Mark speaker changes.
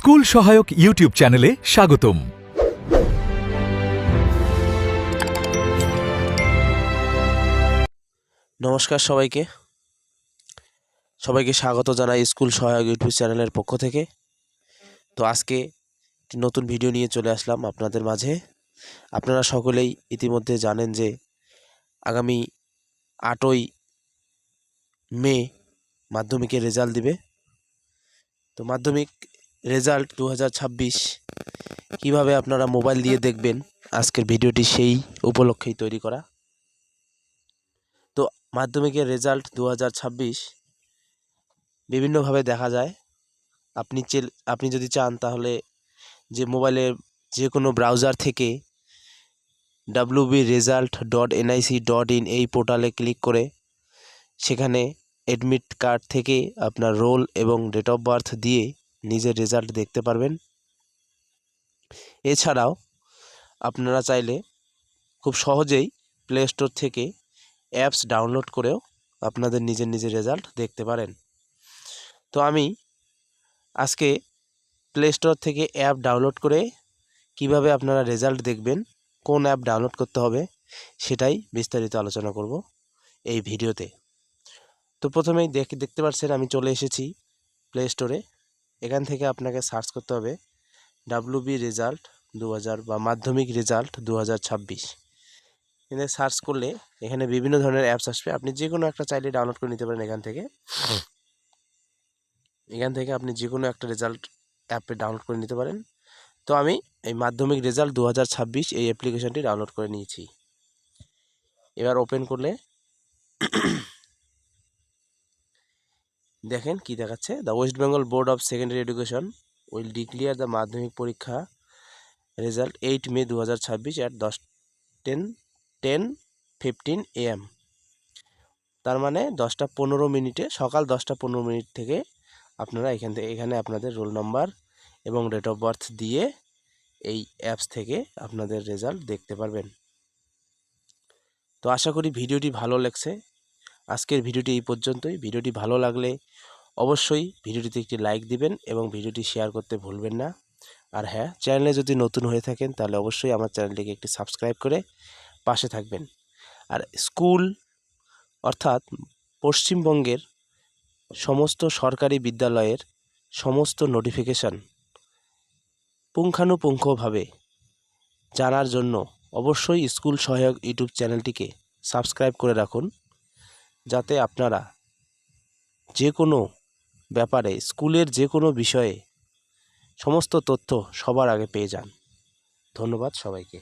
Speaker 1: School সহায়ক YouTube চ্যানেলে স্বাগতম।
Speaker 2: নমস্কার সবাইকে স্বাগত জানাই স্কুল সহায়ক ইউটিউব চ্যানেলের পক্ষ থেকে। তো আজকে একটি নতুন ভিডিও নিয়ে চলে আসলাম আপনাদের মাঝে। আপনারা সকলেই ইতিমধ্যে জানেন যে আগামী 8ই মে মাধ্যমিকের রেজাল্ট দিবে। তো মাধ্যমিক রেজাল্ট 2026 কিভাবে আপনারা মোবাইল দিয়ে দেখবেন, আজকের ভিডিওটি সেই উপলক্ষেই তৈরি করা। তো মাধ্যমিকের রেজাল্ট 2026 বিভিন্নভাবে দেখা যায়। আপনি যদি চান তাহলে যে মোবাইলের যে কোনো ব্রাউজার থেকে wbresult.nic.in এই পোর্টালে ক্লিক করে সেখানে অ্যাডমিট কার্ড থেকে আপনার রোল এবং ডেট অফ বার্থ দিয়ে নিজের রেজাল্ট দেখতে পারবেন। এছাড়াও আপনারা চাইলে খুব সহজেই প্লে স্টোর থেকে অ্যাপস ডাউনলোড করেও আপনাদের নিজের রেজাল্ট দেখতে পারেন। তো আমি আজকে প্লে স্টোর থেকে অ্যাপ ডাউনলোড করে কিভাবে আপনারা রেজাল্ট দেখবেন, কোন অ্যাপ ডাউনলোড করতে হবে, সেটাই বিস্তারিত আলোচনা করব এই ভিডিওতে। তো প্রথমেই দেখতে পাচ্ছেন আমি চলে এসেছি প্লে স্টোরে। এখান থেকে আপনাকে সার্চ করতে হবে WB রেজাল্ট 2000 বা মাধ্যমিক রেজাল্ট 2026। এখানে সার্চ করলে এখানে বিভিন্ন ধরনের অ্যাপস আসবে। আপনি যে কোনো একটা চাইলে ডাউনলোড করে নিতে পারেন। এখান থেকে আপনি যে কোনো একটা রেজাল্ট অ্যাপে ডাউনলোড করে নিতে পারেন। তো আমি এই মাধ্যমিক রেজাল্ট 2026 এই অ্যাপ্লিকেশনটি ডাউনলোড করে নিয়েছি। এবার ওপেন করলে দেখেন কি দেখাচ্ছে, the West Bengal board of secondary education will declare the মাধ্যমিক পরীক্ষা রেজাল্ট 8 মে 2026 অ্যাট 10:15 AM। তার মানে 10টা 15 মিনিটে, সকাল 10টা 15 মিনিট থেকে আপনারা এখানে আপনাদের রোল নাম্বার এবং ডেট অফ বার্থ দিয়ে এই অ্যাপস থেকে আপনাদের রেজাল্ট দেখতে পারবেন। তো আশা করি ভিডিওটি ভালো লাগছে। আজকের ভিডিওটি এই পর্যন্তই। ভিডিওটি ভালো লাগলে অবশ্যই ভিডিওটিতে একটি লাইক দিবেন এবং ভিডিওটি শেয়ার করতে ভুলবেন না। আর হ্যাঁ, চ্যানেলে যদি নতুন হয়ে থাকেন তাহলে অবশ্যই আমার চ্যানেলটিকে একটি সাবস্ক্রাইব করে পাশে থাকবেন। আর স্কুল অর্থাৎ পশ্চিমবঙ্গের সমস্ত সরকারি বিদ্যালয়ের সমস্ত নোটিফিকেশান পুঙ্খানুপুঙ্খভাবে জানার জন্য অবশ্যই স্কুল সহায়ক ইউটিউব চ্যানেলটিকে সাবস্ক্রাইব করে রাখুন, যাতে আপনারা যে কোনো ব্যাপারে, স্কুলের যে কোনো বিষয়ে সমস্ত তথ্য সবার আগে পেয়ে যান। ধন্যবাদ সবাইকে।